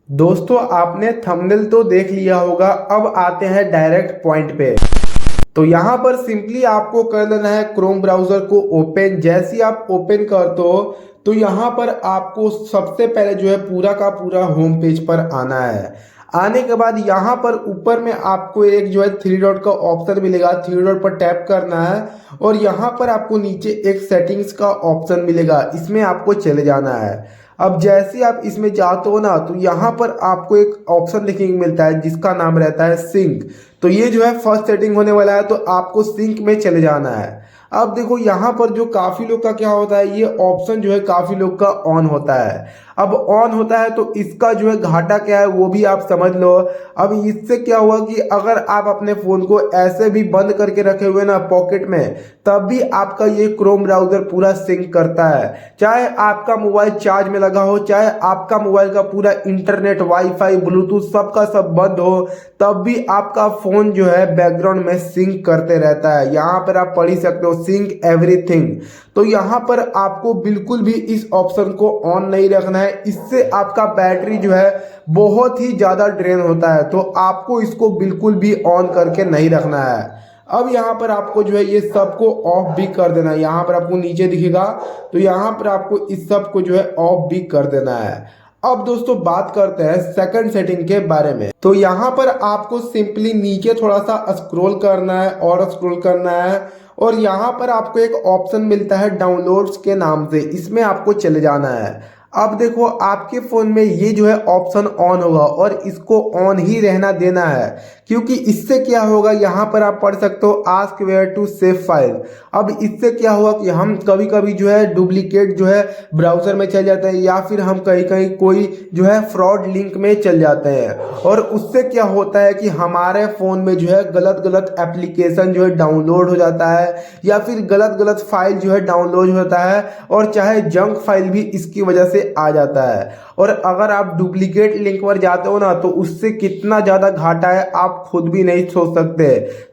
दोस्तों आपने थंबनेल तो देख लिया होगा। अब आते हैं डायरेक्ट पॉइंट पे। तो यहाँ पर सिंपली आपको कर लेना है क्रोम ब्राउजर को ओपन। जैसे ही आप ओपन करते हो तो यहाँ पर आपको सबसे पहले जो है पूरा का पूरा होम पेज पर आना है। आने के बाद यहाँ पर ऊपर में आपको एक जो है थ्री डॉट का ऑप्शन मिलेगा, थ्री डॉट पर टैप करना है और यहाँ पर आपको नीचे एक सेटिंग्स का ऑप्शन मिलेगा, इसमें आपको चले जाना है। अब जैसे आप इसमें जाते हो ना तो यहाँ पर आपको एक ऑप्शन देखने को मिलता है जिसका नाम रहता है सिंक। तो ये जो है फर्स्ट सेटिंग होने वाला है, तो आपको सिंक में चले जाना है। अब देखो यहाँ पर जो काफी लोग का क्या होता है, ये ऑप्शन जो है काफी लोग का ऑन होता है। अब ऑन होता है तो इसका जो है घाटा क्या है वो भी आप समझ लो। अब इससे क्या हुआ कि अगर आप अपने फोन को ऐसे भी बंद करके रखे हुए ना पॉकेट में, तब भी आपका ये क्रोम ब्राउजर पूरा सिंक करता है। चाहे आपका मोबाइल चार्ज में लगा हो, चाहे आपका मोबाइल का पूरा इंटरनेट वाईफाई ब्लूटूथ सबका सब बंद हो, तब भी आपका फोन जो है बैकग्राउंड में सिंक करते रहता है। यहाँ पर आप पढ़ ही सकते हो सिंक एवरीथिंग। तो यहाँ पर आपको बिल्कुल भी इस ऑप्शन को ऑन नहीं रखना है, इससे आपका बैटरी जो है बहुत ही ज़्यादा ड्रेन होता है। तो आपको इसको बिल्कुल भी ऑन करके नहीं रखना है। अब यहाँ पर आपको जो है ये सबको ऑफ भी कर देना है। यहाँ पर आपको नीचे दिखेगा तो यहाँ पर आपको इस सब को जो है ऑफ भी कर देना है। अब दोस्तों बात करते हैं सेकंड सेटिंग के बारे में। तो यहाँ पर आपको सिंपली नीचे थोड़ा सा स्क्रॉल करना है और स्क्रॉल करना है और यहाँ पर आपको एक ऑप्शन मिलता है डाउनलोड्स के नाम से, इसमें आपको चले जाना है। अब देखो आपके फ़ोन में ये जो है ऑप्शन ऑन होगा और इसको ऑन ही रहना देना है, क्योंकि इससे क्या होगा यहाँ पर आप पढ़ सकते हो ask where to save file. अब इससे क्या हुआ कि हम कभी कभी जो है डुप्लीकेट जो है ब्राउज़र में चल जाते हैं या फिर हम कहीं कहीं कोई जो है फ्रॉड लिंक में चल जाते हैं और उससे क्या होता है कि हमारे फ़ोन में जो है गलत गलत एप्लीकेशन जो है डाउनलोड हो जाता है या फिर गलत गलत फाइल जो है डाउनलोड होता है और चाहे जंक फाइल भी इसकी वजह से आ जाता है। और अगर आप डुप्लीकेट लिंक पर जाते हो ना तो उससे कितना ज़्यादा घाटा है आप खुद भी नहीं सोच सकते।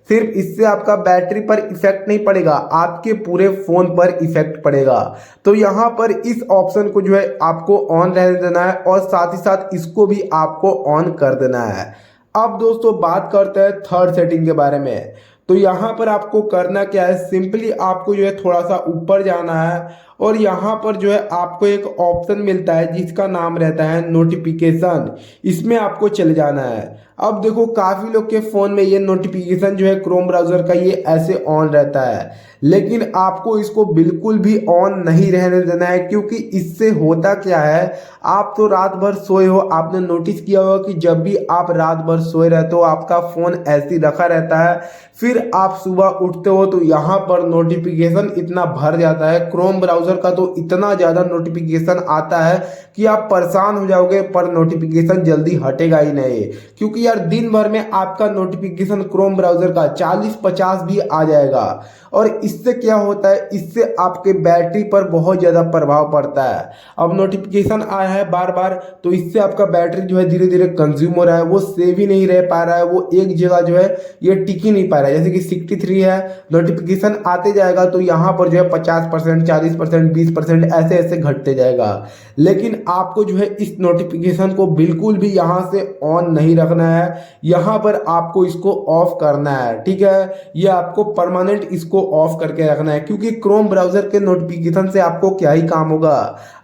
सिर्फ इससे आपका बैटरी पर इफेक्ट नहीं पड़ेगा, आपके पूरे फ़ोन पर इफेक्ट पड़ेगा। तो यहाँ पर इस ऑप्शन को जो है आपको ऑन रहने देना है और साथ ही साथ इसको भी आपको ऑन कर देना है। अब दोस्तों बात करते हैं थर्ड सेटिंग के बारे में। तो यहाँ पर आपको करना क्या है, सिंपली आपको जो है थोड़ा सा ऊपर जाना है और यहाँ पर जो है आपको एक ऑप्शन मिलता है जिसका नाम रहता है नोटिफिकेशन, इसमें आपको चले जाना है। अब देखो काफ़ी लोग के फ़ोन में ये नोटिफिकेशन जो है क्रोम ब्राउज़र का ये ऐसे ऑन रहता है, लेकिन आपको इसको बिल्कुल भी ऑन नहीं रहने देना है, क्योंकि इससे होता क्या है, आप तो रात भर सोए हो, आपने नोटिस किया होगा कि जब भी आप रात भर सोए रहते हो आपका फ़ोन ऐसे ही रखा रहता है, फिर आप सुबह उठते हो तो यहाँ पर नोटिफिकेशन इतना भर जाता है क्रोम ब्राउज़र का, तो इतना ज़्यादा नोटिफिकेशन आता है कि आप परेशान हो जाओगे, पर नोटिफिकेशन जल्दी हटेगा ही नहीं। क्योंकि यार दिन भर में आपका नोटिफिकेशन क्रोम ब्राउज़र का 40-50 भी आ जाएगा और इससे क्या होता है, इससे आपके बैटरी पर बहुत ज़्यादा प्रभाव पड़ता है। अब नोटिफिकेशन आया है बार बार तो इससे आपका बैटरी जो है धीरे धीरे कंज्यूम हो रहा है, वो सेव ही नहीं रह पा रहा है, वो एक जगह जो है ये टिक ही नहीं पा रहा है। जैसे कि 63 है, नोटिफिकेशन आते जाएगा तो यहाँ पर जो है 50%, 40%, 20% ऐसे ऐसे घटते जाएगा। लेकिन आपको जो है इस नोटिफिकेशन को बिल्कुल भी यहाँ से ऑन नहीं रखना है, यहाँ पर आपको इसको ऑफ करना है। ठीक है, ये आपको परमानेंट इसको ऑफ करके रखना है, क्योंकि क्रोम ब्राउज़र के नोटिफिकेशन से आपको क्या ही काम होगा।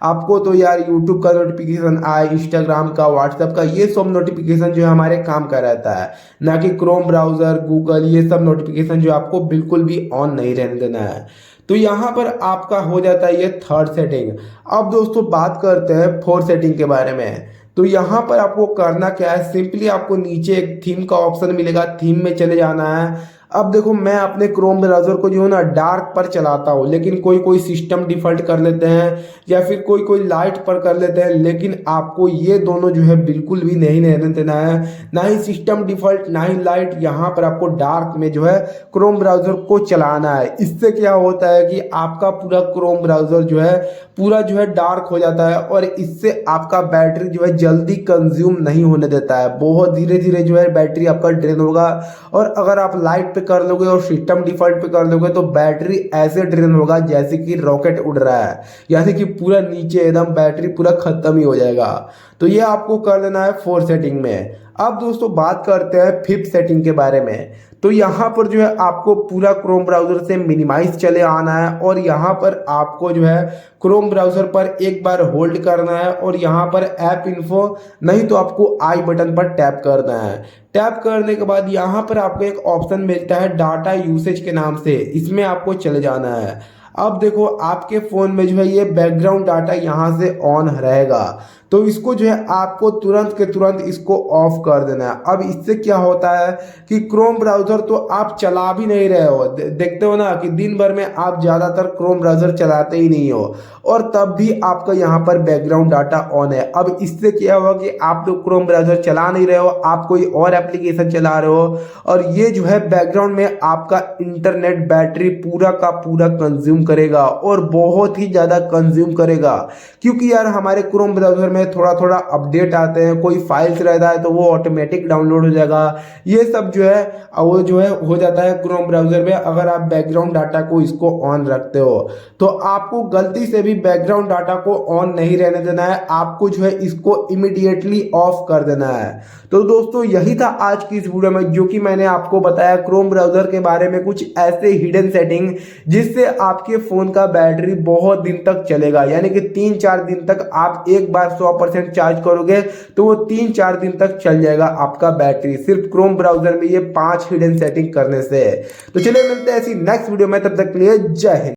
आपको तो यार यूट्यूब का नोटिफिकेशन आए, इंस्टाग्राम का, व्हाट्सएप का, ये सब नोटिफिकेशन जो है हमारे काम का रहता है, ना कि क्रोम ब्राउज़र, गूगल, ये सब नोटिफिकेशन जो आपको बिल्कुल भी ऑन नहीं रहने देना है। तो यहाँ पर आपका हो जाता है ये थर्ड सेटिंग। अब दोस्तों बात करते हैं फोर्थ सेटिंग के बारे में। तो यहाँ पर आपको करना क्या है, सिंपली आपको नीचे एक थीम का ऑप्शन मिलेगा, थीम में चले जाना है। अब देखो मैं अपने क्रोम ब्राउज़र को जो है ना डार्क पर चलाता हूँ, लेकिन कोई कोई सिस्टम डिफ़ॉल्ट कर लेते हैं या फिर कोई कोई लाइट पर कर लेते हैं, लेकिन आपको ये दोनों जो है बिल्कुल भी नहीं रहने देना है, ना ही सिस्टम डिफ़ॉल्ट ना ही लाइट। यहाँ पर आपको डार्क में जो है क्रोम ब्राउज़र को चलाना है। इससे क्या होता है कि आपका पूरा क्रोम ब्राउज़र जो है पूरा जो है डार्क हो जाता है और इससे आपका बैटरी जो है जल्दी कंज्यूम नहीं होने देता है, बहुत धीरे धीरे जो है बैटरी आपका ड्रेन होगा। और अगर आप लाइट पे कर लोगे और सिस्टम डिफॉल्ट पे कर लोगे तो बैटरी ऐसे ड्रेन होगा जैसे कि रॉकेट उड़ रहा है, यानी कि पूरा नीचे एकदम बैटरी पूरा खत्म ही हो जाएगा। तो ये आपको कर लेना है 4 सेटिंग में। अब दोस्तों बात करते हैं 5th सेटिंग के बारे में। तो यहाँ पर जो है आपको पूरा क्रोम ब्राउजर से मिनिमाइज चले आना है और यहाँ पर आपको जो है क्रोम ब्राउजर पर एक बार होल्ड करना है और यहाँ पर ऐप इन्फो नहीं तो आपको आई बटन पर टैप करना है। टैप करने के बाद यहाँ पर आपको एक ऑप्शन मिलता है डाटा यूसेज के नाम से, इसमें आपको चले जाना है। अब देखो आपके फोन में जो है ये बैकग्राउंड डाटा यहाँ से ऑन रहेगा, तो इसको जो है आपको तुरंत के तुरंत इसको ऑफ कर देना है। अब इससे क्या होता है कि क्रोम ब्राउजर तो आप चला भी नहीं रहे हो, देखते हो ना कि दिन भर में आप ज़्यादातर क्रोम ब्राउजर चलाते ही नहीं हो और तब भी आपका यहाँ पर बैकग्राउंड डाटा ऑन है। अब इससे क्या होगा कि आप लोग क्रोम ब्राउजर चला नहीं रहे हो, आप कोई और एप्लीकेशन चला रहे हो और ये जो है बैकग्राउंड में आपका इंटरनेट बैटरी पूरा का पूरा कंज्यूम करेगा और बहुत ही ज़्यादा कंज्यूम करेगा, क्योंकि यार हमारे क्रोम ब्राउजर में थोड़ा थोड़ा अपडेट आते हैं, कोई फाइल्स रहता है तो वो ऑटोमेटिक डाउनलोड हो जाएगा। ये सब जो है वो जो है हो जाता है क्रोम ब्राउजर में अगर आप बैकग्राउंड डाटा को इसको ऑन रखते हो। तो आपको गलती से भी बैकग्राउंड डाटा को ऑन नहीं रहने देना है, आपको जो है इसको इमीडिएटली ऑफ कर देना है। तो दोस्तों यही था आज की इस वीडियो में जो कि मैंने आपको बताया क्रोम ब्राउजर के बारे में कुछ ऐसे हिडन सेटिंग जिससे आपके फोन का बैटरी बहुत दिन तक चलेगा, यानी कि 3-4 दिन तक आप एक बार 100% चार्ज करोगे तो वो 3-4 दिन तक चल जाएगा आपका बैटरी, सिर्फ क्रोम ब्राउजर में ये 5 हिडन सेटिंग करने से। तो चलिए मिलते हैं ऐसी नेक्स्ट वीडियो में, तब तक के लिए जय हिंद।